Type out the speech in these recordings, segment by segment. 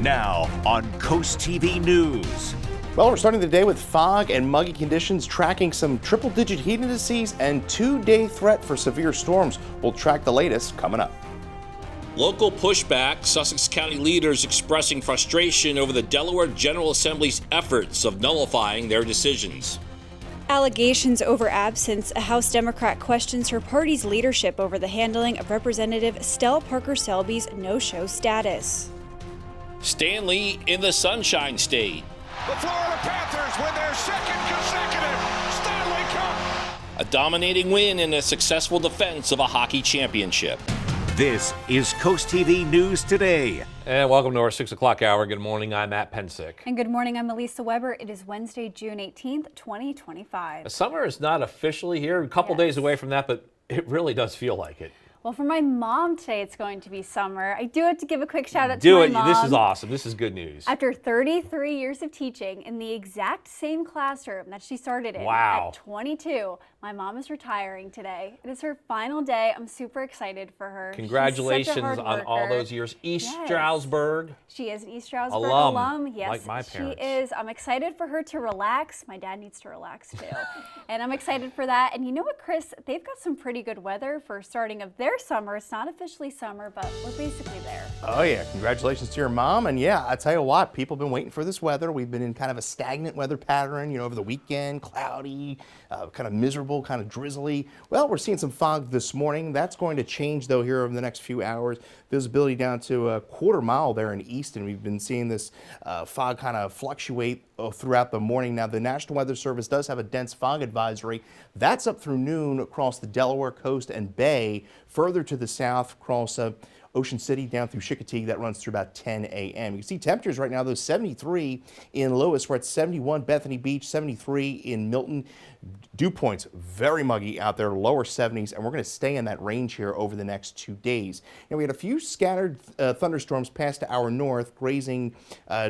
Now on Coast TV News. Well, we're starting the day with fog and muggy conditions, tracking some triple-digit heat indices and two-day threat for severe storms. We'll track the latest coming up. Local pushback, Sussex County leaders expressing frustration over the Delaware General Assembly's efforts of nullifying their decisions. Allegations over absence. A House Democrat questions her party's leadership over the handling of Representative Stella Parker Selby's no-show status. Stanley in the Sunshine State. The Florida Panthers win their second consecutive Stanley Cup. A dominating win and a successful defense of a hockey championship. This is Coast TV News Today. And welcome to our 6 o'clock hour. Good morning, I'm Matt Pensick. And good morning, I'm Elisa Weber. It is Wednesday, June 18th, 2025. The summer is not officially here, a couple days away from that, but it really does feel like it. Well, for my mom today, it's going to be summer. I do have to give a quick shout out to my mom. This is awesome. This is good news. After 33 years of teaching in the exact same classroom that she started in Wow. at 22, my mom is retiring today. It is her final day. I'm super excited for her. Congratulations on all those years. East Stroudsburg. She is an East Stroudsburg alum. Yes, like my parents. she is. I'm excited for her to relax. My dad needs to relax too. And I'm excited for that. And you know what, Chris? They've got some pretty good weather for starting of their summer. It's not officially summer, but we're basically there. Oh yeah, congratulations to your mom. And yeah, I tell you what, people have been waiting for this weather. We've been in kind of a stagnant weather pattern, over the weekend, cloudy, kind of miserable, kind of drizzly. Well, we're seeing some fog this morning. That's going to change though here over the next few hours. Visibility down to a quarter mile there in Easton. We've been seeing this fog kind of fluctuate throughout the morning. Now, the National Weather Service does have a dense fog advisory. That's up through noon across the Delaware coast and Bay, further to the south across Ocean City down through Chicotee. That runs through about 10 a.m. You can see temperatures right now, though, 73 in Lewis. We're at 71 Bethany Beach, 73 in Milton. Dew points very muggy out there, lower 70s, and we're going to stay in that range here over the next 2 days. And we had a few scattered thunderstorms pass to our north, grazing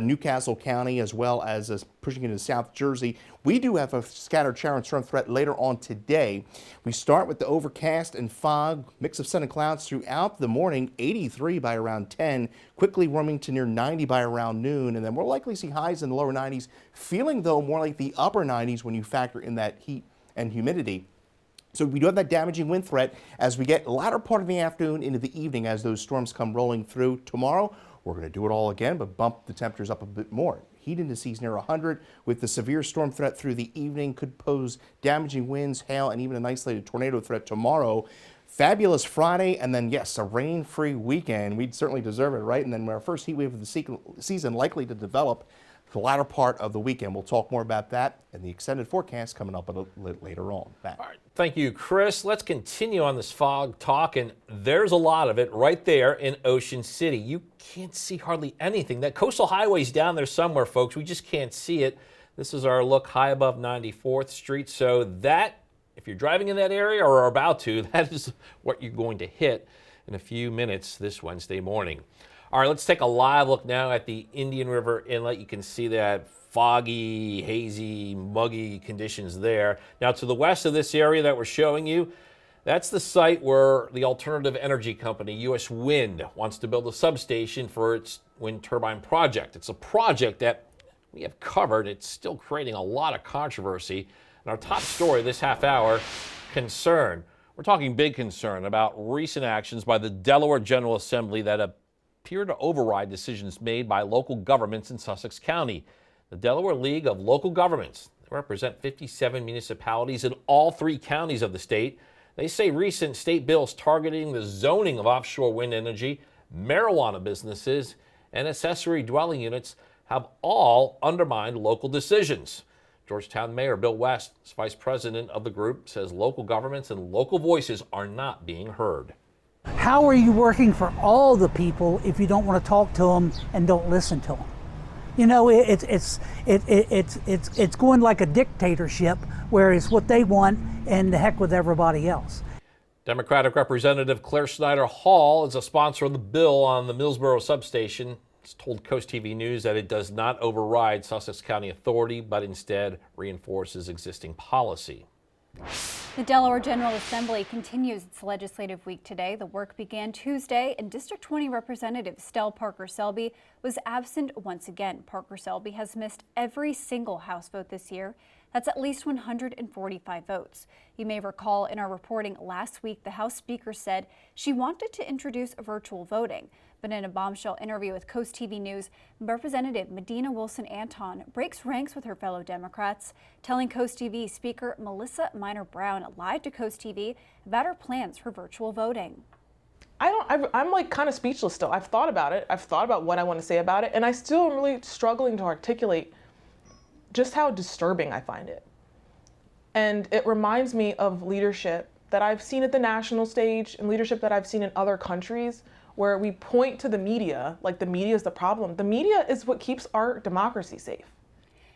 Newcastle County as well as pushing into South Jersey. We do have a scattered shower and storm threat later on today. We start with the overcast and fog, mix of sun and clouds throughout the morning, 83 by around 10, quickly warming to near 90 by around noon, and then we'll likely see highs in the lower 90s, feeling though more like the upper 90s when you factor in that heat and humidity. So we do have that damaging wind threat as we get latter part of the afternoon into the evening as those storms come rolling through. Tomorrow, we're going to do it all again, but bump the temperatures up a bit more. Heat indices near 100 with the severe storm threat through the evening could pose damaging winds, hail, and even an isolated tornado threat tomorrow. Fabulous Friday, and then, yes, a rain-free weekend. We'd certainly deserve it, right? And then our first heat wave of the season likely to develop the latter part of the weekend. We'll talk more about that and the extended forecast coming up a little later on. Matt. All right, thank you, Chris. Let's continue on this fog talk, and there's a lot of it right there in Ocean City. You can't see hardly anything. That coastal highway's down there somewhere, folks. We just can't see it. This is our look high above 94th Street, so that, if you're driving in that area or are about to, that is what you're going to hit in a few minutes this Wednesday morning. All right, let's take a live look now at the Indian River Inlet. You can see that foggy, hazy, muggy conditions there. Now, to the west of this area that we're showing you, that's the site where the alternative energy company, U.S. Wind, wants to build a substation for its wind turbine project. It's a project that we have covered. It's still creating a lot of controversy. And our top story this half hour, concern. We're talking big concern about recent actions by the Delaware General Assembly that appear to override decisions made by local governments in Sussex County. The Delaware League of Local Governments, they represent 57 municipalities in all 3 counties of the state. They say recent state bills targeting the zoning of offshore wind energy, marijuana businesses, and accessory dwelling units have all undermined local decisions. Georgetown Mayor Bill West, vice president of the group, says local governments and local voices are not being heard. How are you working for all the people if you don't want to talk to them and don't listen to them? You know, it's going like a dictatorship where it's what they want and the heck with everybody else. Democratic Representative Claire Snyder Hall is a sponsor of the bill on the Millsboro substation. It's told Coast TV News that it does not override Sussex County authority, but instead reinforces existing policy. The Delaware General Assembly continues its legislative week today. The work began Tuesday, and District 20 Representative Stell Parker Selby was absent once again. Parker Selby has missed every single House vote this year. That's at least 145 votes. You may recall in our reporting last week, the House Speaker said she wanted to introduce virtual voting. But in a bombshell interview with CoastTV News, Representative Medina Wilson-Anton breaks ranks with her fellow Democrats, telling CoastTV Speaker Melissa Minor Brown lied to CoastTV about her plans for virtual voting. I'm like kind of speechless still. I've thought about it. I've thought about what I want to say about it, and I still am really struggling to articulate just how disturbing I find it. And it reminds me of leadership that I've seen at the national stage and leadership that I've seen in other countries, where we point to the media like the media is the problem. The media is what keeps our democracy safe.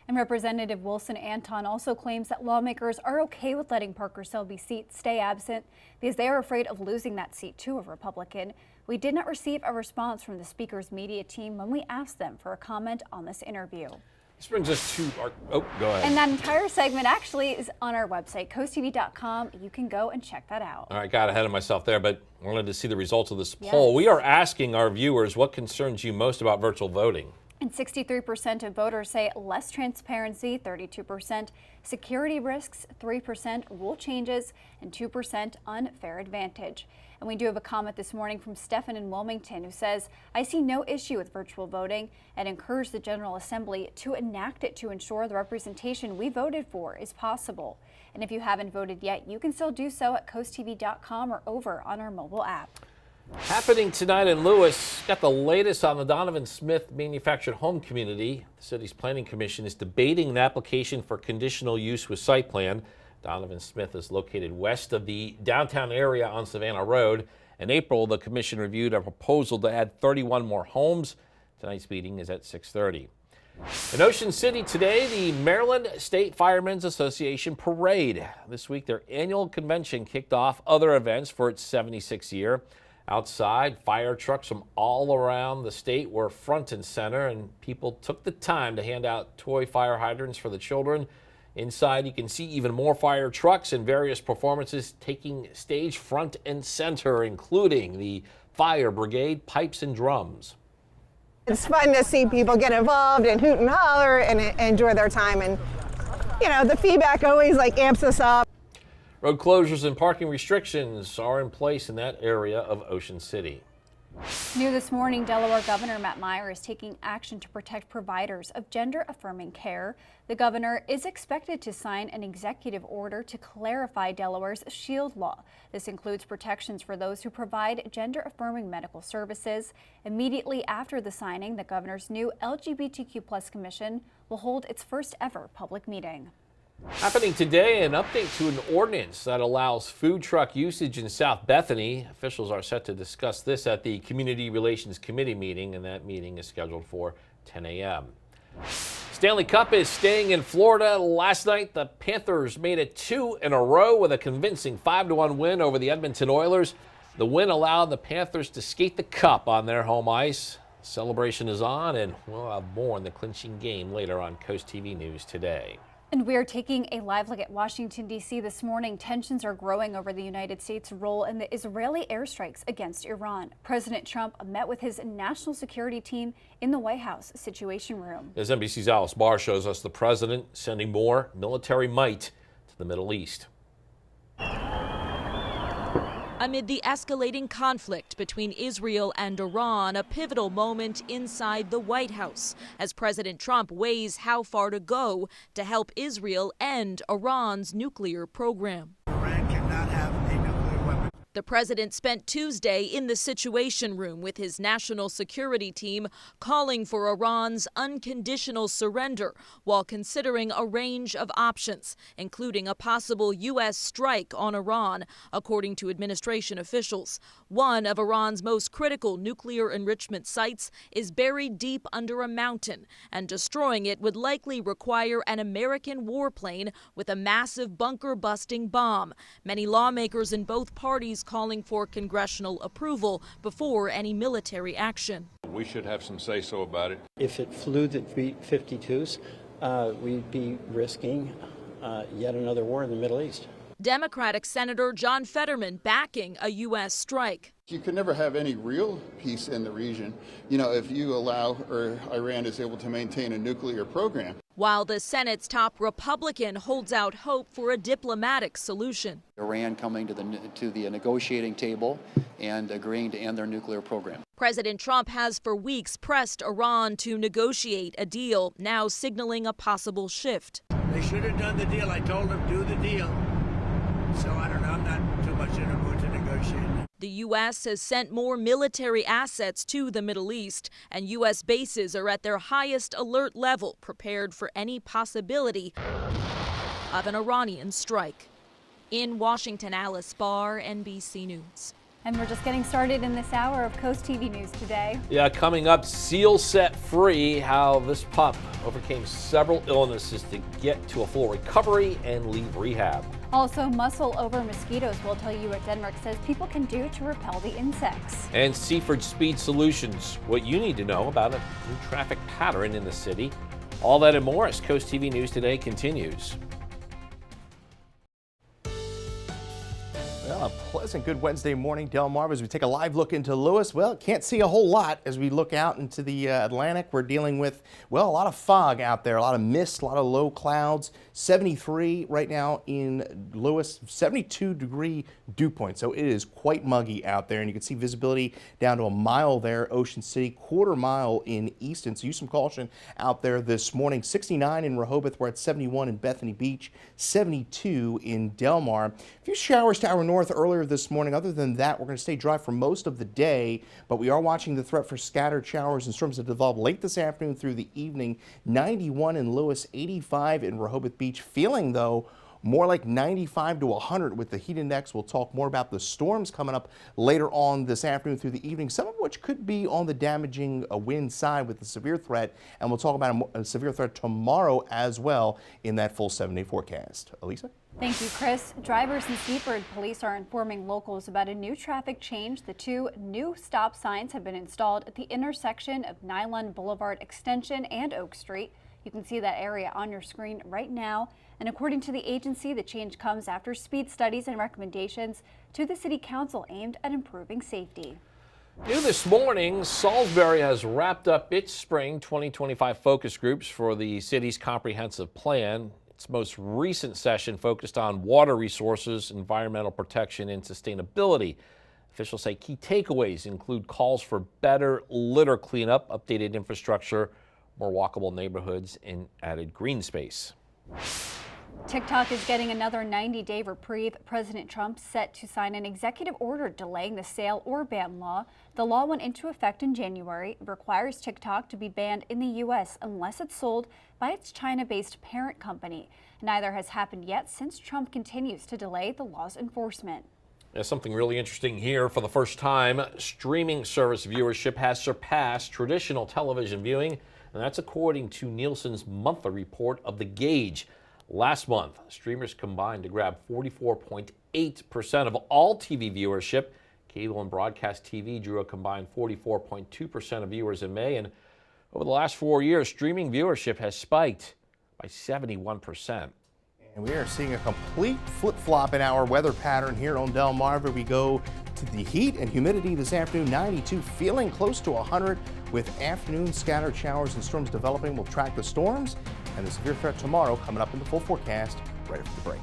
And Representative Wilson-Anton also claims that lawmakers are okay with letting Parker Selby's seat stay absent because they are afraid of losing that seat to a Republican. We did not receive a response from the Speaker's media team when we asked them for a comment on this interview. This brings us to our, oh, go ahead. And that entire segment actually is on our website, CoastTV.com. You can go and check that out. All right, got ahead of myself there, but wanted to see the results of this poll. We are asking our viewers what concerns you most about virtual voting. And 63% of voters say less transparency, 32%, security risks, 3%, rule changes, and 2% unfair advantage. And we do have a comment this morning from Stephen in Wilmington who says, I see no issue with virtual voting and encourage the General Assembly to enact it to ensure the representation we voted for is possible. And if you haven't voted yet, you can still do so at CoastTV.com or over on our mobile app. Happening tonight in Lewis, got the latest on the Donovan Smith manufactured home community. The city's planning commission is debating an application for conditional use with site plan. Donovan Smith is located west of the downtown area on Savannah Road. In April, the commission reviewed a proposal to add 31 more homes. Tonight's meeting is at 6:30. In Ocean City today, the Maryland State Firemen's Association Parade. This week, their annual convention kicked off other events for its 76th year. Outside, fire trucks from all around the state were front and center, and people took the time to hand out toy fire hydrants for the children. Inside, you can see even more fire trucks and various performances taking stage front and center, including the fire brigade pipes and drums. It's fun to see people get involved and hoot and holler and enjoy their time, and you know, the feedback always like amps us up. Road closures and parking restrictions are in place in that area of Ocean City. New this morning, Delaware Governor Matt Meyer is taking action to protect providers of gender-affirming care. The governor is expected to sign an executive order to clarify Delaware's SHIELD law. This includes protections for those who provide gender-affirming medical services. Immediately after the signing, the governor's new LGBTQ+ commission will hold its first ever public meeting. Happening today, an update to an ordinance that allows food truck usage in South Bethany. Officials are set to discuss this at the Community Relations Committee meeting, and that meeting is scheduled for 10 a.m. Stanley Cup is staying in Florida. Last night, the Panthers made it 2 in a row with a convincing 5-1 win over the Edmonton Oilers. The win allowed the Panthers to skate the cup on their home ice. Celebration is on, and we'll have more on the clinching game later on CoastTV News today. And we are taking a live look at Washington, D.C. this morning. Tensions are growing over the United States' role in the Israeli airstrikes against Iran. President Trump met with his national security team in the White House Situation Room. As NBC's Alice Barr shows us, the president sending more military might to the Middle East. Amid the escalating conflict between Israel and Iran, a pivotal moment inside the White House as President Trump weighs how far to go to help Israel end Iran's nuclear program. Iran cannot have a nuclear weapon. The president spent Tuesday in the Situation Room with his national security team, calling for Iran's unconditional surrender while considering a range of options, including a possible U.S. strike on Iran, according to administration officials. One of Iran's most critical nuclear enrichment sites is buried deep under a mountain, and destroying it would likely require an American warplane with a massive bunker-busting bomb. Many lawmakers in both parties calling for congressional approval before any military action. We should have some say-so about it. If it flew the B-52s, we'd be risking yet another war in the Middle East. Democratic Senator John Fetterman backing a U.S. strike. You can never have any real peace in the region, if you allow or Iran is able to maintain a nuclear program. While the Senate's top Republican holds out hope for a diplomatic solution. Iran coming to the negotiating table and agreeing to end their nuclear program. President Trump has for weeks pressed Iran to negotiate a deal, now signaling a possible shift. They should have done the deal. I told them, do the deal. So I don't know, I'm not too much in a mood to negotiate. The U.S. has sent more military assets to the Middle East, and U.S. bases are at their highest alert level, prepared for any possibility of an Iranian strike. In Washington, Alice Barr, NBC News. And we're just getting started in this hour of Coast TV News today. Yeah, coming up, seal set free, how this pup overcame several illnesses to get to a full recovery and leave rehab. Also, muscle over mosquitoes. We'll tell you what Denmark says people can do to repel the insects. And Seaford Speed Solutions, what you need to know about a new traffic pattern in the city. All that and more as Coast TV News Today continues. Well, a pleasant good Wednesday morning, Delmarva, as we take a live look into Lewis. Well, can't see a whole lot as we look out into the Atlantic. We're dealing with, well, a lot of fog out there, a lot of mist, a lot of low clouds. 73 right now in Lewis, 72-degree dew point. So it is quite muggy out there, and you can see visibility down to a mile there, Ocean City, quarter mile in Easton. So use some caution out there this morning. 69 in Rehoboth. We're at 71 in Bethany Beach, 72 in Delmar. A few showers to our north earlier this morning. Other than that, we're going to stay dry for most of the day, but we are watching the threat for scattered showers and storms to develop late this afternoon through the evening. 91 in Lewis, 85 in Rehoboth Beach. Feeling, though, more like 95 to 100 with the heat index. We'll talk more about the storms coming up later on this afternoon through the evening, some of which could be on the damaging wind side with the severe threat. And we'll talk about a severe threat tomorrow as well in that full 7-day forecast. Elisa? Thank you, Chris. Drivers in Seaford police are informing locals about a new traffic change. The 2 new stop signs have been installed at the intersection of Nylon Boulevard Extension and Oak Street. You can see that area on your screen right now. And according to the agency, the change comes after speed studies and recommendations to the City Council aimed at improving safety. New this morning, Salisbury has wrapped up its spring 2025 focus groups for the city's comprehensive plan. Its most recent session focused on water resources, environmental protection, and sustainability. Officials say key takeaways include calls for better litter cleanup, updated infrastructure, more walkable neighborhoods, and added green space. TikTok is getting another 90-day reprieve. President Trump set to sign an executive order delaying the sale or ban law. The law went into effect in January. It requires TikTok to be banned in the U.S. unless it's sold by its China-based parent company. Neither has happened yet since Trump continues to delay the law's enforcement. There's something really interesting here. For the first time, streaming service viewership has surpassed traditional television viewing, and that's according to Nielsen's monthly report of The Gauge. Last month, streamers combined to grab 44.8% of all TV viewership. Cable and broadcast TV drew a combined 44.2% of viewers in May, and over the last 4 years, streaming viewership has spiked by 71%. And we are seeing a complete flip-flop in our weather pattern here on Delmarva. We go to the heat and humidity this afternoon, 92, feeling close to 100 with afternoon scattered showers and storms developing. We'll track the storms and the severe threat tomorrow coming up in the full forecast right after the break.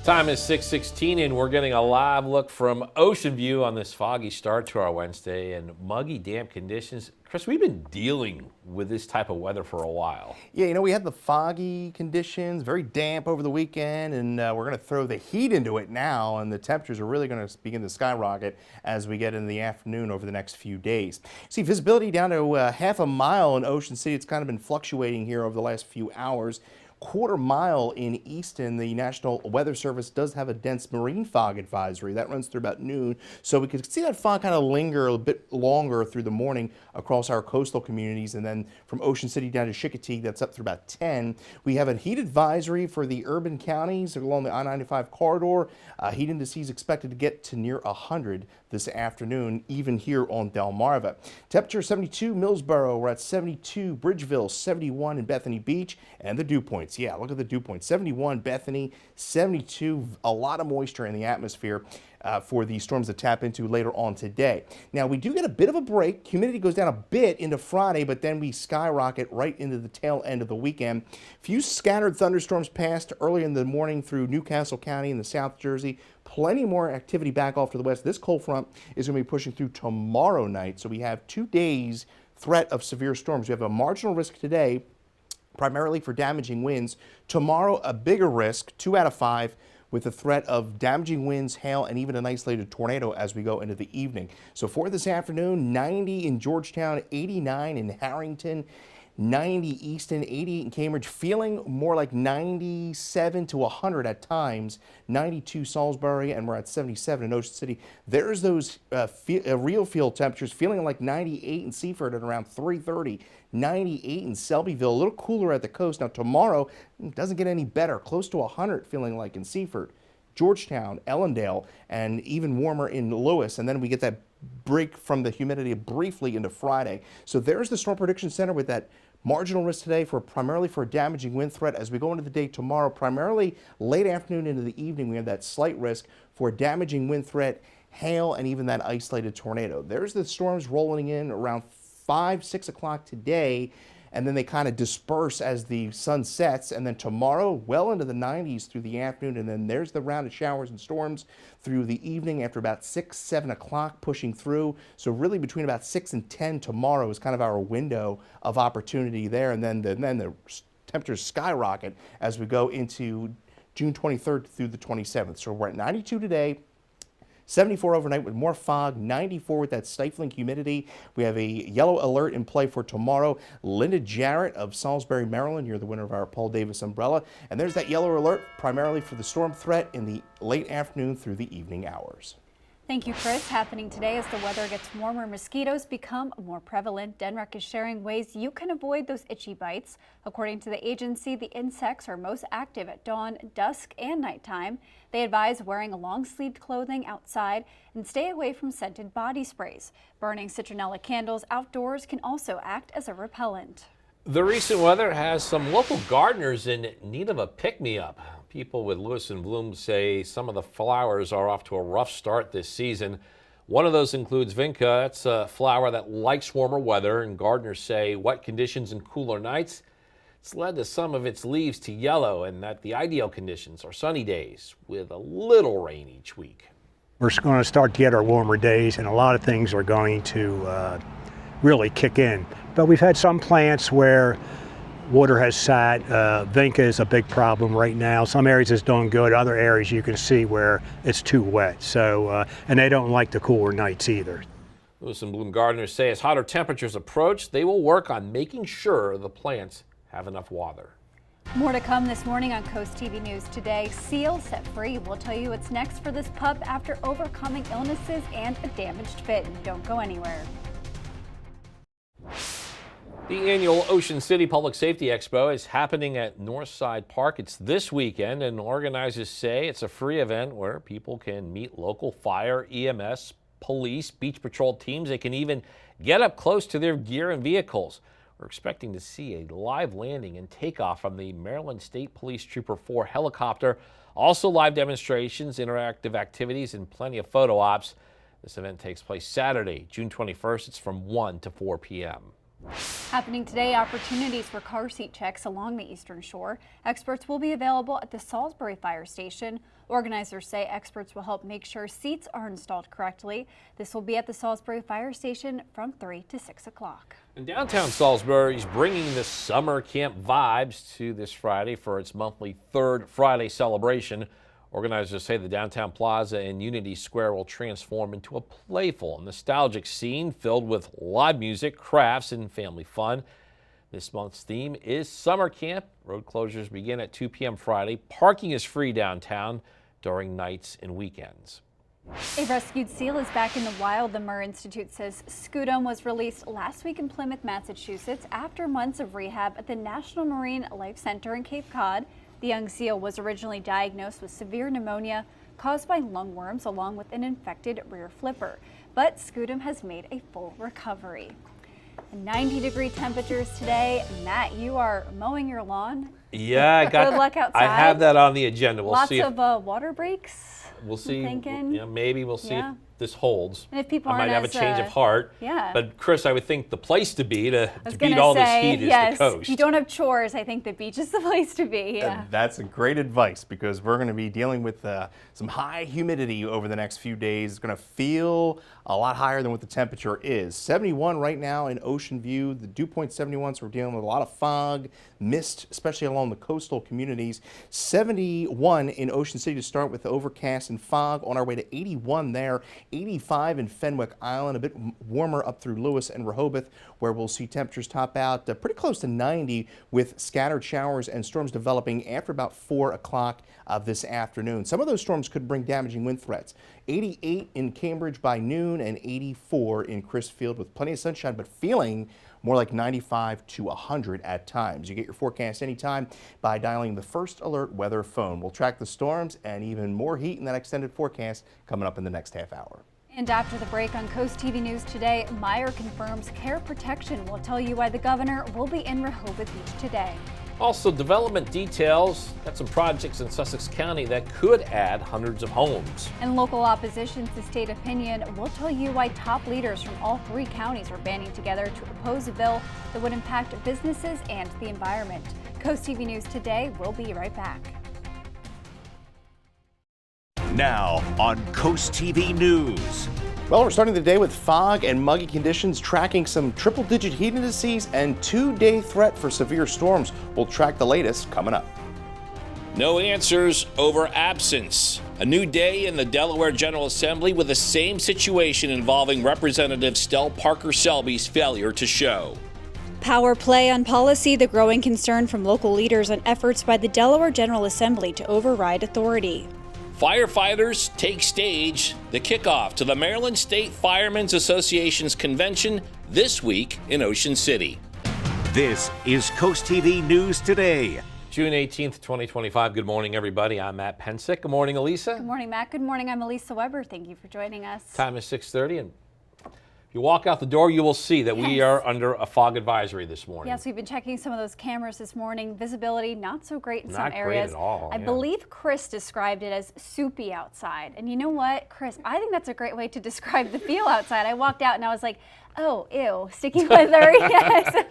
Time is 6:16, and we're getting a live look from Ocean View on this foggy start to our Wednesday and muggy, damp conditions. Chris, we've been dealing with this type of weather for a while. Yeah, we had the foggy conditions, very damp over the weekend, and we're going to throw the heat into it now, and the temperatures are really going to begin to skyrocket as we get in the afternoon over the next few days. See, visibility down to half a mile in Ocean City. It's kind of been fluctuating here over the last few hours. Quarter mile in Easton, the National Weather Service does have a dense marine fog advisory. That runs through about noon, so we could see that fog kind of linger a bit longer through the morning across our coastal communities, and then from Ocean City down to Chicotee, that's up through about 10. We have a heat advisory for the urban counties along the I-95 corridor. Heat indices expected to get to near 100 this afternoon, even here on Delmarva. Temperature 72 Millsboro, we're at 72 Bridgeville, 71 in Bethany Beach, and the dew points. Yeah, look at the dew points. 71 Bethany, 72, a lot of moisture in the atmosphere for these storms to tap into later on today. Now, we do get a bit of a break. Humidity goes down a bit into Friday, but then we skyrocket right into the tail end of the weekend. Few scattered thunderstorms passed early in the morning through Newcastle County in the South Jersey. Plenty more activity back off to the west. This cold front is going to be pushing through tomorrow night, so we have 2 days threat of severe storms. We have a marginal risk today, primarily for damaging winds. Tomorrow, a bigger risk, 2 out of 5. With the threat of damaging winds, hail, and even an isolated tornado as we go into the evening. So for this afternoon, 90 in Georgetown, 89 in Harrington, 90 Easton, 88 in Cambridge, feeling more like 97 to 100 at times, 92 Salisbury, and we're at 77 in Ocean City. There's those real field temperatures, feeling like 98 in Seaford at around 3:30, 98 in Selbyville, a little cooler at the coast. Now tomorrow, it doesn't get any better, close to 100 feeling like in Seaford, Georgetown, Ellendale, and even warmer in Lewis, and then we get that break from the humidity briefly into Friday. So there's the Storm Prediction Center with that marginal risk today primarily for a damaging wind threat. As we go into the day tomorrow, primarily late afternoon into the evening, we have that slight risk for a damaging wind threat, hail, and even that isolated tornado. There's the storms rolling in around 5, 6 o'clock today, and then they kind of disperse as the sun sets. And then tomorrow, well into the 90s through the afternoon, and then there's the round of showers and storms through the evening after about 6, 7 o'clock pushing through. So really between about 6 and 10 tomorrow is kind of our window of opportunity there. And then the temperatures skyrocket as we go into June 23rd through the 27th. So we're at 92 today. 74 overnight with more fog, 94 with that stifling humidity. We have a yellow alert in play for tomorrow. Linda Jarrett of Salisbury, Maryland, you're the winner of our Paul Davis umbrella. And there's that yellow alert primarily for the storm threat in the late afternoon through the evening hours. Thank you, Chris. Happening today as the weather gets warmer, mosquitoes become more prevalent. DENREC is sharing ways you can avoid those itchy bites. According to the agency, the insects are most active at dawn, dusk, and nighttime. They advise wearing long-sleeved clothing outside and stay away from scented body sprays. Burning citronella candles outdoors can also act as a repellent. The recent weather has some local gardeners in need of a pick-me-up. People with Lewis and Bloom say some of the flowers are off to a rough start this season. One of those includes vinca. It's a flower that likes warmer weather, and gardeners say wet conditions and cooler nights, it's led to some of its leaves to yellow, and that the ideal conditions are sunny days with a little rain each week. We're going to start to get our warmer days, and a lot of things are going to really kick in. But we've had some plants where water has sat. Vinca is a big problem right now. Some areas it's doing good. Other areas you can see where it's too wet. So, and they don't like the cooler nights either. Lewis and Bloom gardeners say as hotter temperatures approach, they will work on making sure the plants have enough water. More to come this morning on Coast TV News Today. Seal set free. We'll tell you what's next for this pup after overcoming illnesses and a damaged fit. Don't go anywhere. The annual Ocean City Public Safety Expo is happening at Northside Park. It's this weekend, and organizers say it's a free event where people can meet local fire, EMS, police, beach patrol teams. They can even get up close to their gear and vehicles. We're expecting to see a live landing and takeoff from the Maryland State Police Trooper 4 helicopter. Also live demonstrations, interactive activities, and plenty of photo ops. This event takes place Saturday, June 21st. It's from 1 to 4 p.m. Happening today, opportunities for car seat checks along the Eastern Shore. Experts will be available at the Salisbury Fire Station. Organizers say experts will help make sure seats are installed correctly. This will be at the Salisbury Fire Station from 3 to 6 o'clock. And downtown Salisbury is bringing the summer camp vibes to this Friday for its monthly Third Friday celebration. Organizers say the downtown plaza and Unity Square will transform into a playful, nostalgic scene filled with live music, crafts, and family fun. This month's theme is summer camp. Road closures begin at 2 p.m. Friday. Parking is free downtown during nights and weekends. A rescued seal is back in the wild. The Murr Institute says Scutum was released last week in Plymouth, Massachusetts after months of rehab at the National Marine Life Center in Cape Cod. The young seal was originally diagnosed with severe pneumonia, caused by lungworms along with an infected rear flipper. But Scootum has made a full recovery. 90-degree temperatures today. Matt, you are mowing your lawn. Yeah, I got. Good luck outside. I have that on the agenda. We'll Lots see. of water breaks. We'll see. Thinking. Yeah, maybe we'll see Yeah. if this holds. And if people I might have a aren't change as, of heart. yeah. But Chris, I would think the place to be to I was beat gonna all this say, heat yes, is the coast. if you don't have chores, I think the beach is the place to be. Yeah. That's a great advice because we're going to be dealing with some high humidity over the next few days. It's going to feel a lot higher than what the temperature is. 71 right now in Ocean View, the dew point 71, so we're dealing with a lot of fog, mist, especially along the coastal communities. 71 in Ocean City to start with overcast and fog. On our way to 81 there, 85 in Fenwick Island, a bit warmer up through Lewis and Rehoboth, where we'll see temperatures top out pretty close to 90 with scattered showers and storms developing after about 4 o'clock this afternoon. Some of those storms could bring damaging wind threats. 88 in Cambridge by noon and 84 in Crisfield with plenty of sunshine, but feeling more like 95 to 100 at times. You get your forecast anytime by dialing the First Alert weather phone. We'll track the storms and even more heat in that extended forecast coming up in the next half hour. And after the break on Coast TV News today, Meyer confirms care protection. We'll tell you why the governor will be in Rehoboth Beach today. Also, development details. Got some projects in Sussex County that could add hundreds of homes. And local opposition to state opinion, we'll tell you why top leaders from all 3 counties are banding together to oppose a bill that would impact businesses and the environment. Coast TV News today. We'll be right back. Now on Coast TV News. Well, we're starting the day with fog and muggy conditions, tracking some triple-digit heat indices and 2-day threat for severe storms. We'll track the latest coming up. No answers over absence. A new day in the Delaware General Assembly with the same situation involving Representative Stell Parker Selby's failure to show. Power play on policy, the growing concern from local leaders on efforts by the Delaware General Assembly to override authority. Firefighters take stage, the kickoff to the Maryland State Firemen's Association's convention this week in Ocean City. This is Coast TV News Today. June 18th, 2025. Good morning, everybody. I'm Matt Pensick. Good morning, Elisa. Good morning, Matt. Good morning. I'm Elisa Weber. Thank you for joining us. Time is 6:30, and if you walk out the door, you will see that we are under a fog advisory this morning. Yes, we've been checking some of those cameras this morning. Visibility not so great in some Not areas. great at all, I believe Chris described it as soupy outside. And you know what, Chris, I think that's a great way to describe the feel outside. I walked out and I was like, oh, ew, sticky weather, yes.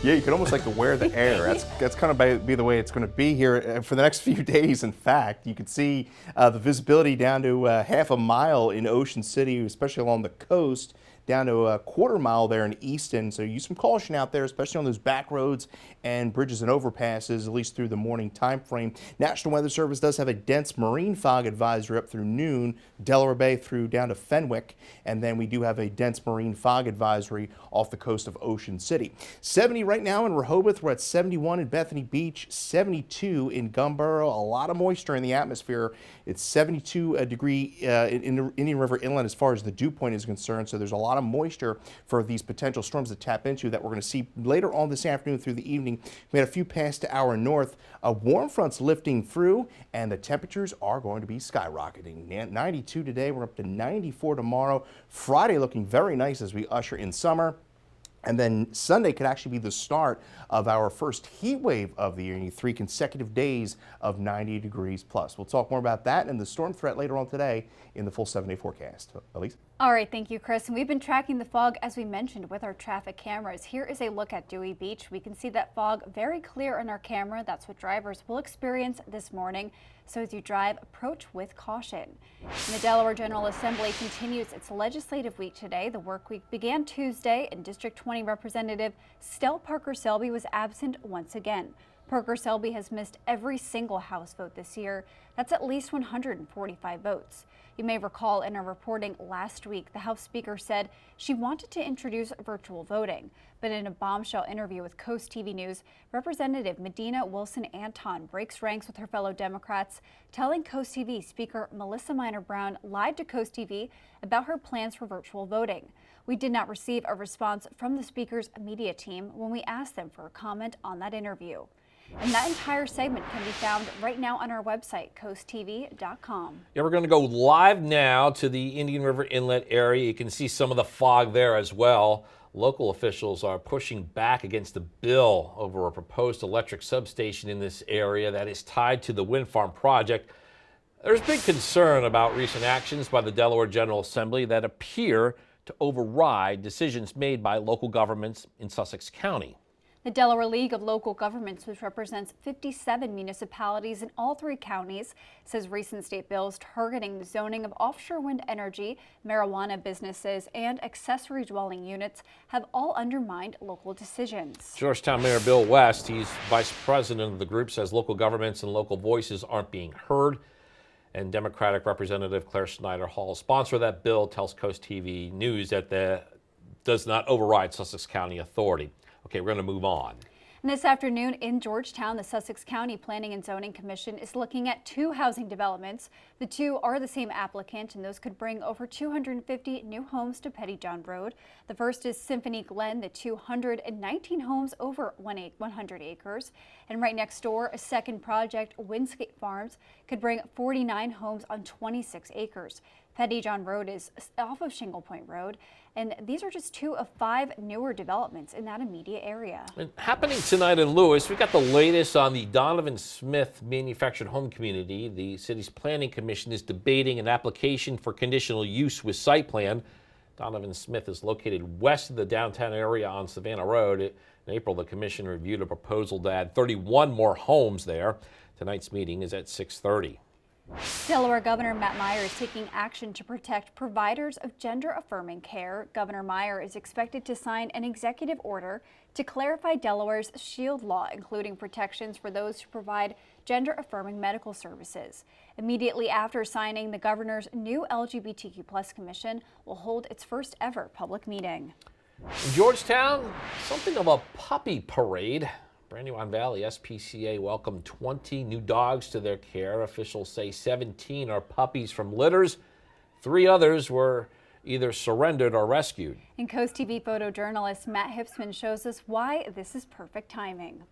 Yeah, you can almost like wear the air. That's kind of be the way it's going to be here for the next few days. In fact, you can see the visibility down to half a mile in Ocean City, especially along the coast, down to a quarter mile there in Easton. So use some caution out there, especially on those back roads and bridges and overpasses, at least through the morning time frame. National Weather Service does have a dense marine fog advisory up through noon, Delaware Bay through down to Fenwick. And then we do have a dense marine fog advisory off the coast of Ocean City. 70 right now in Rehoboth. We're at 71 in Bethany Beach, 72 in Gumboro. A lot of moisture in the atmosphere. It's 72 degree in the Indian River Inlet as far as the dew point is concerned. So there's a lot of moisture for these potential storms to tap into that we're going to see later on this afternoon through the evening. We had a few pass to our north. Warm fronts lifting through, and the temperatures are going to be skyrocketing. 92 today. We're up to 94 tomorrow. Friday looking very nice as we usher in summer. And then Sunday could actually be the start of our first heat wave of the year, 3 consecutive days of 90 degrees plus. We'll talk more about that and the storm threat later on today in the full 7-day forecast. Elise? All right, thank you, Chris. And we've been tracking the fog, as we mentioned, with our traffic cameras. Here is a look at Dewey Beach. We can see that fog very clear on our camera. That's what drivers will experience this morning. So as you drive, approach with caution. And the Delaware General Assembly continues its legislative week today. The work week began Tuesday, and District 20 Representative Stell Parker Selby was absent once again. Parker Selby has missed every single House vote this year. That's at least 145 votes. You may recall in our reporting last week, the House Speaker said she wanted to introduce virtual voting. But in a bombshell interview with Coast TV News, Representative Medina Wilson-Anton breaks ranks with her fellow Democrats, telling Coast TV Speaker Melissa Minor-Brown lied to Coast TV about her plans for virtual voting. We did not receive a response from the Speaker's media team when we asked them for a comment on that interview. And that entire segment can be found right now on our website, coasttv.com. Yeah, we're going to go live now to the Indian River Inlet area. You can see some of the fog there as well. Local officials are pushing back against the bill over a proposed electric substation in this area that is tied to the wind farm project. There's big concern about recent actions by the Delaware General Assembly that appear to override decisions made by local governments in Sussex County. The Delaware League of Local Governments, which represents 57 municipalities in all 3 counties, says recent state bills targeting the zoning of offshore wind energy, marijuana businesses, and accessory dwelling units have all undermined local decisions. Georgetown Mayor Bill West, he's vice president of the group, says local governments and local voices aren't being heard. And Democratic Representative Claire Snyder Hall, sponsor of that bill, tells CoastTV News that does not override Sussex County authority. Okay, we're going to move on. And this afternoon in Georgetown, the Sussex County Planning and Zoning Commission is looking at 2 housing developments. The 2 are the same applicant, and those could bring over 250 new homes to Pettyjohn Road. The first is Symphony Glen, the 219 homes over 100 acres. And right next door, a second project, Windscape Farms, could bring 49 homes on 26 acres. Pettyjohn Road is off of Shingle Point Road, and these are just 2 of 5 newer developments in that immediate area. And happening tonight in Lewis, we got the latest on the Donovan Smith manufactured home community. The city's planning commission is debating an application for conditional use with site plan. Donovan Smith is located west of the downtown area on Savannah Road. In April, the commission reviewed a proposal to add 31 more homes there. Tonight's meeting is at 6:30. Delaware Governor Matt Meyer is taking action to protect providers of gender-affirming care. Governor Meyer is expected to sign an executive order to clarify Delaware's SHIELD law, including protections for those who provide gender-affirming medical services. Immediately after signing, the governor's new LGBTQ+ commission will hold its first ever public meeting. In Georgetown, something of a puppy parade. Brandywine Valley SPCA welcomed 20 new dogs to their care. Officials say 17 are puppies from litters. 3 others were either surrendered or rescued. And Coast TV photojournalist Matt Hipsman shows us why this is perfect timing.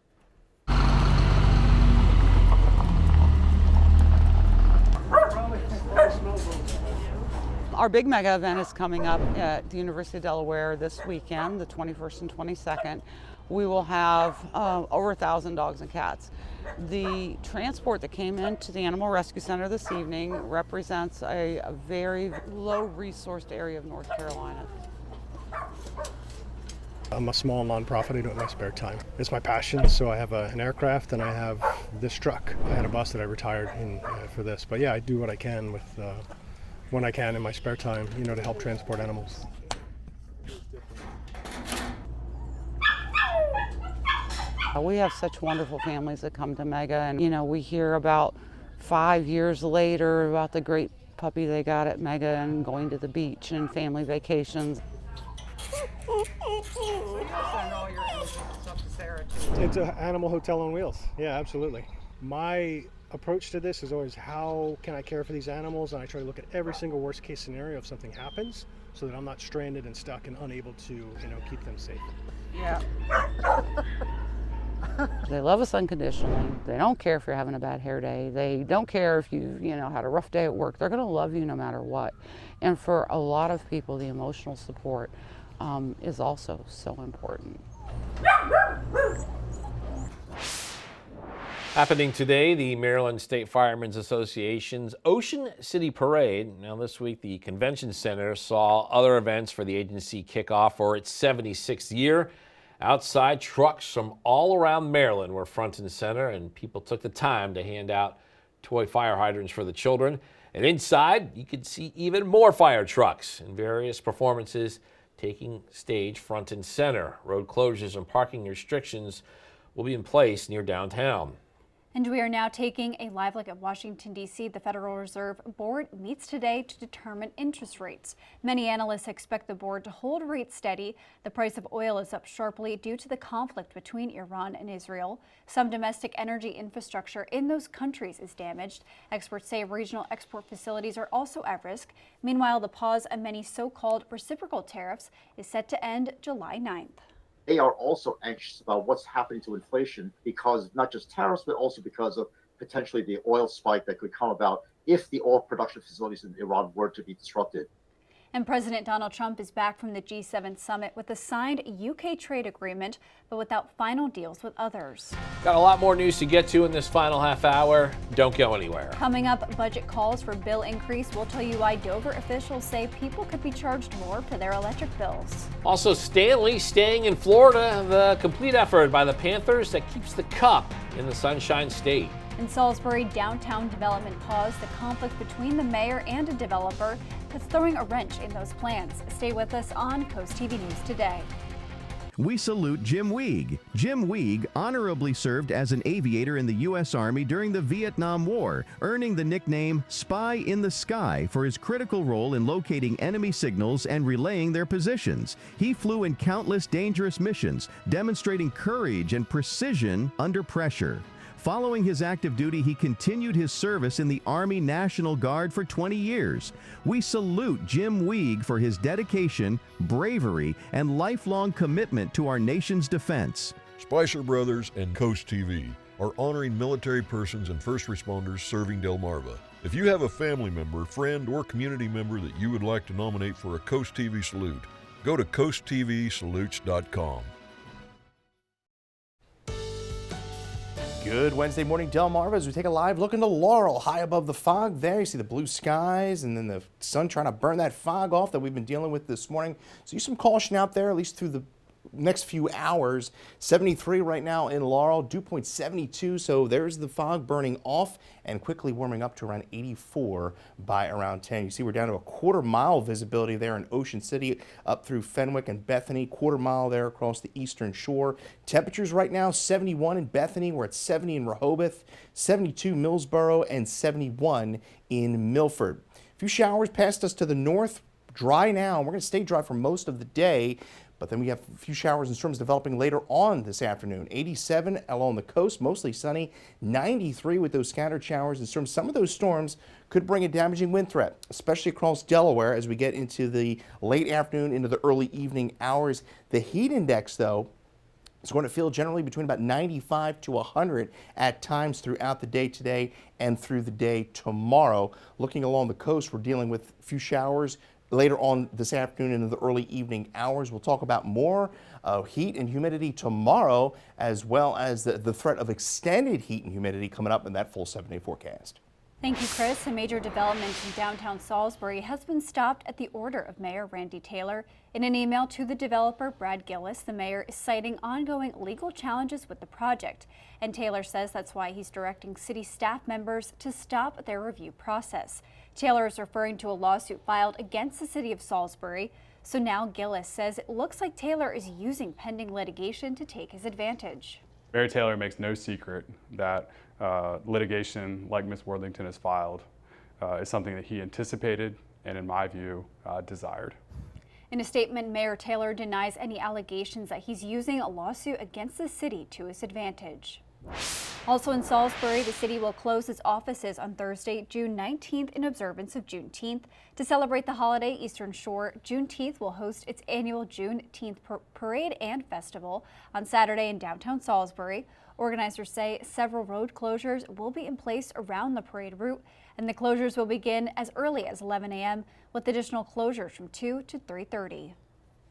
Our big mega event is coming up at the University of Delaware this weekend, the 21st and 22nd. We will have over 1,000 dogs and cats. The transport that came into the Animal Rescue Center this evening represents a very low-resourced area of North Carolina. I'm a small nonprofit. I do it in my spare time. It's my passion, so I have an aircraft and I have this truck. I had a bus that I retired in for this, but yeah, I do what I can with when I can in my spare time, to help transport animals. We have such wonderful families that come to Mega, and we hear about 5 years later about the great puppy they got at Mega and going to the beach and family vacations. It's an animal hotel on wheels. Yeah, absolutely. My approach to this is always, how can I care for these animals? And I try to look at every single worst case scenario if something happens, so that I'm not stranded and stuck and unable to, keep them safe. Yeah. They love us unconditionally. They don't care if you're having a bad hair day. They don't care if you had a rough day at work. They're going to love you no matter what. And for a lot of people, the emotional support is also so important. Happening today, the Maryland State Firemen's Association's Ocean City Parade. Now this week, the Convention Center saw other events for the agency kick off for its 76th year. Outside, trucks from all around Maryland were front and center, and people took the time to hand out toy fire hydrants for the children. And inside, you could see even more fire trucks and various performances taking stage front and center. Road closures and parking restrictions will be in place near downtown. And we are now taking a live look at Washington, D.C. The Federal Reserve Board meets today to determine interest rates. Many analysts expect the board to hold rates steady. The price of oil is up sharply due to the conflict between Iran and Israel. Some domestic energy infrastructure in those countries is damaged. Experts say regional export facilities are also at risk. Meanwhile, the pause on many so-called reciprocal tariffs is set to end July 9th. they are also anxious about what's happening to inflation because not just tariffs, but also because of potentially the oil spike that could come about if the oil production facilities in Iran were to be disrupted. And President Donald Trump is back from the G7 summit with a signed UK trade agreement, but without final deals with others. Got a lot more news to get to in this final half hour. Don't go anywhere. Coming up, budget calls for bill increase. We'll tell you why Dover officials say people could be charged more for their electric bills. Also, Stanley staying in Florida, the complete effort by the Panthers that keeps the cup in the Sunshine State. In Salisbury, downtown development paused. The conflict between the mayor and a developer that's throwing a wrench in those plans. Stay with us on Coast TV News Today. We salute Jim Weig. Jim Weig honorably served as an aviator in the U.S. Army during the Vietnam War, earning the nickname Spy in the Sky for his critical role in locating enemy signals and relaying their positions. He flew in countless dangerous missions, demonstrating courage and precision under pressure. Following his active duty, he continued his service in the Army National Guard for 20 years. We salute Jim Weig for his dedication, bravery, and lifelong commitment to our nation's defense. Spicer Brothers and Coast TV are honoring military persons and first responders serving Delmarva. If you have a family member, friend, or community member that you would like to nominate for a Coast TV salute, go to coasttvsalutes.com. Good Wednesday morning, Delmarva, as we take a live look into Laurel. High above the fog there, you see the blue skies and then the sun trying to burn that fog off that we've been dealing with this morning. So use some caution out there, at least through the next few hours. 73 right now in Laurel, dew point 72, so there's the fog burning off and quickly warming up to around 84 by around 10. You see we're down to a quarter-mile visibility there in Ocean City up through Fenwick and Bethany, quarter-mile there across the eastern shore. Temperatures right now 71 in Bethany, we're at 70 in Rehoboth, 72 Millsboro, and 71 in Milford. A few showers past us to the north, dry now. We're going to stay dry for most of the day. But then we have a few showers and storms developing later on this afternoon. 87 along the coast, mostly sunny. 93 with those scattered showers and storms. Some of those storms could bring a damaging wind threat, especially across Delaware as we get into the late afternoon into the early evening hours. The heat index, though, is going to feel generally between about 95 to 100 at times throughout the day today and through the day tomorrow. Looking along the coast, we're dealing with a few showers later on this afternoon into the early evening hours. We'll talk about more heat and humidity tomorrow, as well as the threat of extended heat and humidity coming up in that full 7-day forecast. Thank you, Chris. A major development in downtown Salisbury has been stopped at the order of Mayor Randy Taylor. In an email to the developer, Brad Gillis, the mayor is citing ongoing legal challenges with the project. And Taylor says that's why he's directing city staff members to stop their review process. Taylor is referring to a lawsuit filed against the city of Salisbury. So now Gillis says it looks like Taylor is using pending litigation to take his advantage. Mayor Taylor makes no secret that litigation like Ms. Worthington has filed is something that he anticipated and, in my view, desired. In a statement, Mayor Taylor denies any allegations that he's using a lawsuit against the city to his advantage. Also in Salisbury, the city will close its offices on Thursday, June 19th in observance of Juneteenth. To celebrate the holiday, Eastern Shore Juneteenth will host its annual Juneteenth parade and festival on Saturday in downtown Salisbury. Organizers say several road closures will be in place around the parade route, and the closures will begin as early as 11 a.m. with additional closures from 2 to 3:30.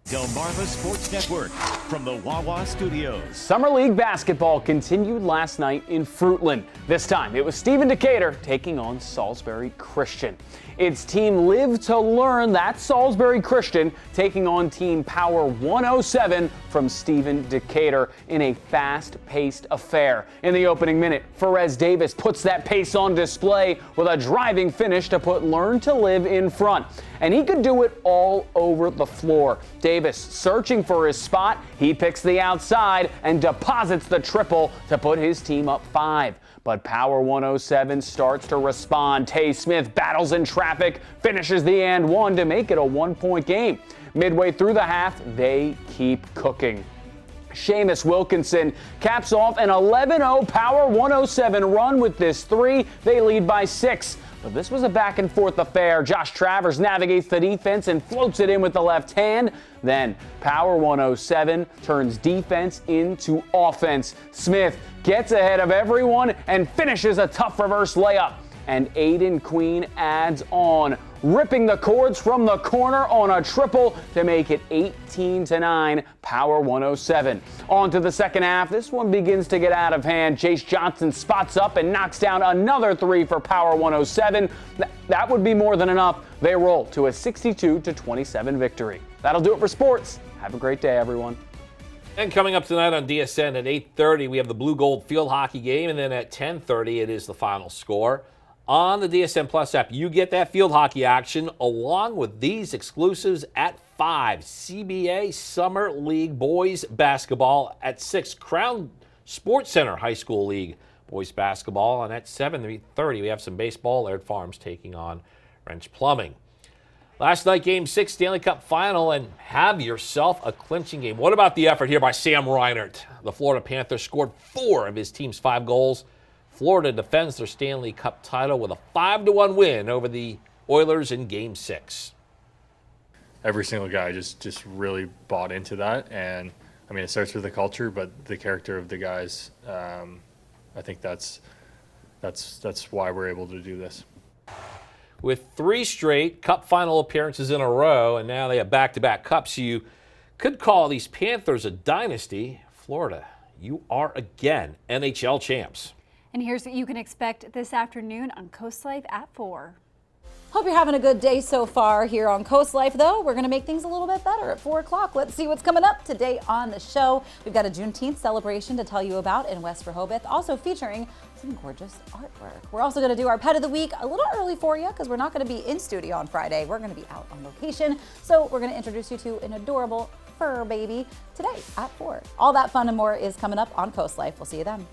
Delmarva Sports Network from the Wawa Studios. Summer League basketball continued last night in Fruitland. This time it was Stephen Decatur taking on Salisbury Christian. It's Team Live to Learn, that's Salisbury Christian, taking on Team Power 107 from Stephen Decatur in a fast-paced affair. In the opening minute, Ferez Davis puts that pace on display with a driving finish to put Learn to Live in front. And he could do it all over the floor. Davis searching for his spot, he picks the outside and deposits the triple to put his team up 5. But Power 107 starts to respond. Tay Smith battles in traffic, finishes the and one to make it a 1-point game. Midway through the half, they keep cooking. Seamus Wilkinson caps off an 11-0 Power 107 run with this 3. They lead by 6. But this was a back and forth affair. Josh Travers navigates the defense and floats it in with the left hand. Then Power 107 turns defense into offense. Smith gets ahead of everyone and finishes a tough reverse layup. And Aiden Queen adds on, ripping the cords from the corner on a triple to make it 18-9, Power 107. On to the second half. This one begins to get out of hand. Chase Johnson spots up and knocks down another three for Power 107. That would be more than enough. They roll to a 62-27 victory. That'll do it for sports. Have a great day, everyone. And coming up tonight on DSN at 8:30, we have the Blue Gold field hockey game, and then at 10:30, it is the final score. On the DSN Plus app, you get that field hockey action along with these exclusives at 5. CBA Summer League Boys Basketball at 6. Crown Sports Center High School League Boys Basketball. And at 7:30, we have some baseball. Laird Farms taking on Wrench Plumbing. Last night, Game 6 Stanley Cup Final, and have yourself a clinching game. What about the effort here by Sam Reinert? The Florida Panthers scored 4 of his team's 5 goals. Florida defends their Stanley Cup title with a 5-1 win over the Oilers in Game 6. Every single guy just really bought into that, and I mean it starts with the culture, but the character of the guys. I think that's why we're able to do this. With 3 straight Cup final appearances in a row, and now they have back-to-back Cups, you could call these Panthers a dynasty. Florida, you are again NHL champs. And here's what you can expect this afternoon on Coast Life at 4. Hope you're having a good day so far here on Coast Life, though. We're going to make things a little bit better at 4 o'clock. Let's see what's coming up today on the show. We've got a Juneteenth celebration to tell you about in West Rehoboth, also featuring some gorgeous artwork. We're also going to do our Pet of the Week a little early for you because we're not going to be in studio on Friday. We're going to be out on location. So we're going to introduce you to an adorable fur baby today at 4. All that fun and more is coming up on Coast Life. We'll see you then.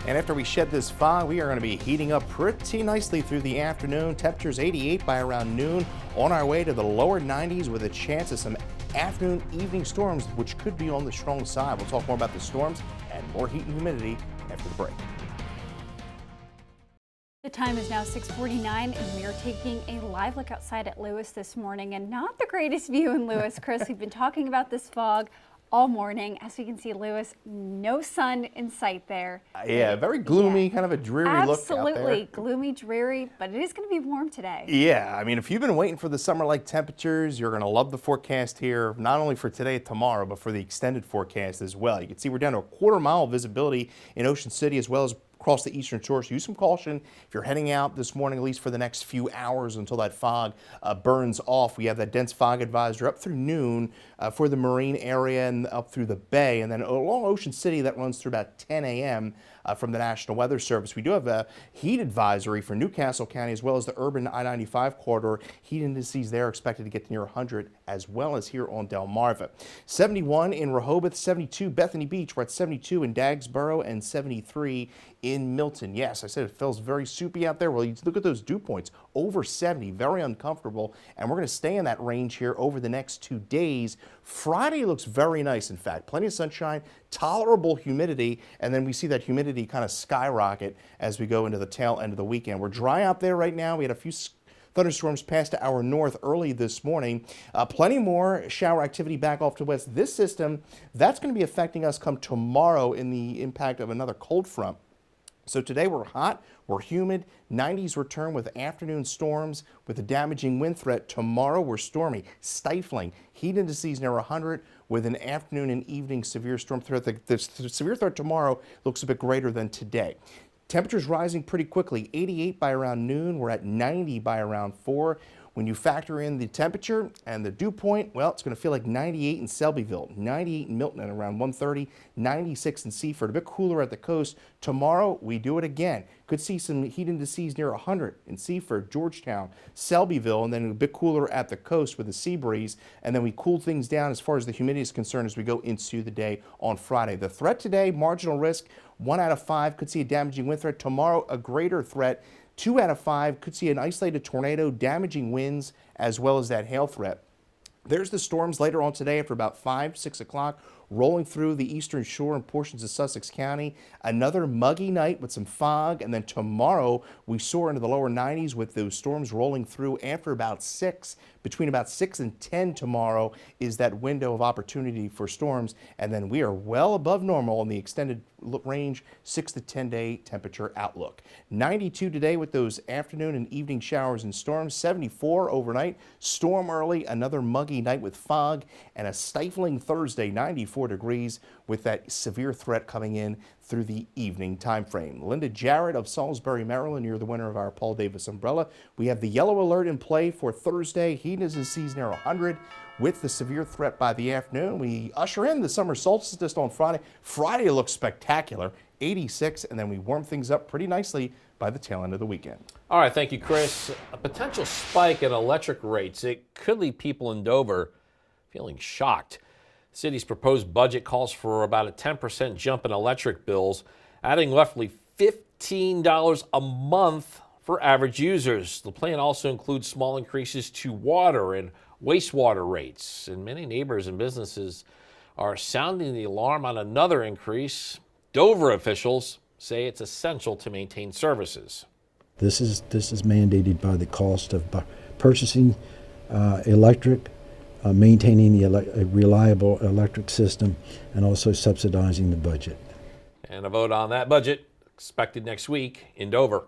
And after we shed this fog, we are going to be heating up pretty nicely through the afternoon. Temperatures 88 by around noon. On our way to the lower 90s with a chance of some afternoon, evening storms, which could be on the strong side. We'll talk more about the storms and more heat and humidity after the break. The time is now 6:49, and we are taking a live look outside at Lewis this morning, and not the greatest view in Lewis, Chris. We've been talking about this fog all morning. As we can see, Lewis, no sun in sight there. Yeah, very gloomy, kind of a dreary look out there. Absolutely, gloomy, dreary, but it is going to be warm today. Yeah, I mean, if you've been waiting for the summer-like temperatures, you're going to love the forecast here, not only for today and tomorrow, but for the extended forecast as well. You can see we're down to a quarter-mile visibility in Ocean City as well as across the eastern shore. So use some caution if you're heading out this morning, at least for the next few hours until that fog burns off. We have that dense fog advisory up through noon for the marine area and up through the bay. And then along Ocean City, that runs through about 10 a.m. From the National Weather Service. We do have a heat advisory for Newcastle County as well as the urban I-95 corridor. Heat indices there are expected to get near 100 as well as here on Delmarva. 71 in Rehoboth, 72 Bethany Beach. We're at 72 in Dagsboro and 73 in Milton. Yes, I said it feels very soupy out there. Well, you look at those dew points, over 70, very uncomfortable. And we're going to stay in that range here over the next 2 days. Friday looks very nice, in fact. Plenty of sunshine, tolerable humidity, and then we see that humidity kind of skyrocket as we go into the tail end of the weekend. We're dry out there right now. We had a few thunderstorms past to our north early this morning. Plenty more shower activity back off to west. This system, that's going to be affecting us come tomorrow in the impact of another cold front. So today we're hot, we're humid, 90s return with afternoon storms with a damaging wind threat. Tomorrow we're stormy, stifling, heat indices near 100 with an afternoon and evening severe storm threat. The severe threat tomorrow looks a bit greater than today. Temperatures rising pretty quickly, 88 by around noon, we're at 90 by around 4. When you factor in the temperature and the dew point, well, it's going to feel like 98 in Selbyville, 98 in Milton at around 130, 96 in Seaford, a bit cooler at the coast. Tomorrow, we do it again. Could see some heat indices near 100 in Seaford, Georgetown, Selbyville, and then a bit cooler at the coast with a sea breeze. And then we cool things down as far as the humidity is concerned as we go into the day on Friday. The threat today, marginal risk, 1 out of 5 could see a damaging wind threat. Tomorrow, a greater threat. 2 out of 5 could see an isolated tornado, damaging winds, as well as that hail threat. There's the storms later on today after about 5, 6 o'clock, rolling through the eastern shore and portions of Sussex County. Another muggy night with some fog, and then tomorrow we soar into the lower 90s with those storms rolling through after about 6. Between about 6 and 10 tomorrow is that window of opportunity for storms, and then we are well above normal in the extended range 6 to 10 day temperature outlook. 92 today with those afternoon and evening showers and storms. 74 overnight, storm early, another muggy night with fog, and a stifling Thursday, 94 degrees with that severe threat coming in through the evening time frame. Linda Jarrett of Salisbury, Maryland, you're the winner of our Paul Davis umbrella. We have the yellow alert in play for Thursday. Heat is in seas near 100 with the severe threat by the afternoon. We usher in the summer solstice on Friday. Friday looks spectacular, 86, and then we warm things up pretty nicely by the tail end of the weekend. All right, thank you, Chris. A potential spike in electric rates, it could leave people in Dover feeling shocked. The city's proposed budget calls for about a 10% jump in electric bills, adding roughly $15 a month for average users. The plan also includes small increases to water and wastewater rates, and many neighbors and businesses are sounding the alarm on another increase. Dover officials say it's essential to maintain services. This is mandated by the cost of purchasing electric, maintaining a reliable electric system, and also subsidizing the budget. And a vote on that budget expected next week in Dover.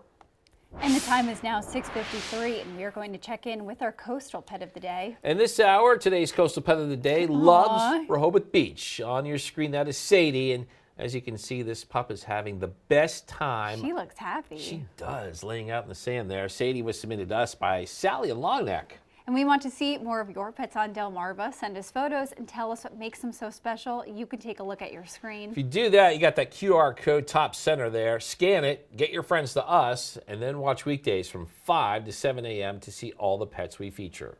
And the time is now 6:53, and we are going to check in with our coastal pet of the day. And this hour, today's coastal pet of the day loves Rehoboth Beach. On your screen, that is Sadie, and as you can see, this pup is having the best time. She looks happy. She does, laying out in the sand there. Sadie was submitted to us by Sally in Longneck. And we want to see more of your pets on Delmarva. Send us photos and tell us what makes them so special. You can take a look at your screen. If you do that, you got that QR code top center there. Scan it, get your friends to us, and then watch weekdays from 5 to 7 a.m. to see all the pets we feature.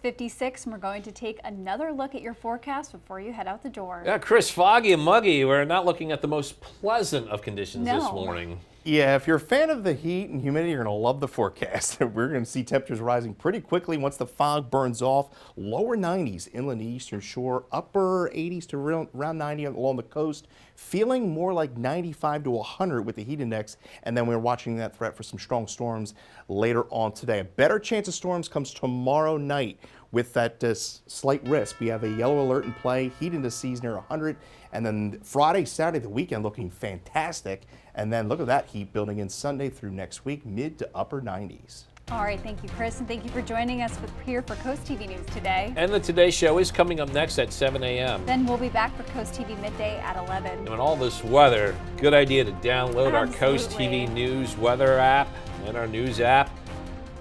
56, and we're going to take another look at your forecast before you head out the door. Yeah, Chris, foggy and muggy. We're not looking at the most pleasant of conditions this morning. Yeah, if you're a fan of the heat and humidity, you're going to love the forecast. We're going to see temperatures rising pretty quickly once the fog burns off. Lower 90s inland eastern shore, upper 80s to around 90 along the coast. Feeling more like 95 to 100 with the heat index. And then we're watching that threat for some strong storms later on today. A better chance of storms comes tomorrow night with that slight risk. We have a yellow alert in play, heat indices near 100. And then Friday, Saturday, the weekend looking fantastic. And then look at that heat building in Sunday through next week, mid to upper 90s. All right, thank you, Chris, and thank you for joining us here for Coast TV News today. And the Today Show is coming up next at 7 a.m. Then we'll be back for Coast TV Midday at 11. And in all this weather, good idea to download our Coast TV News weather app and our news app.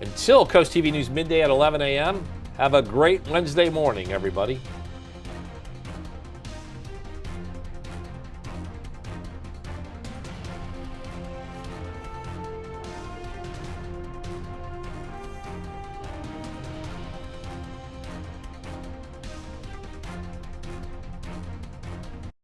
Until Coast TV News Midday at 11 a.m., have a great Wednesday morning, everybody.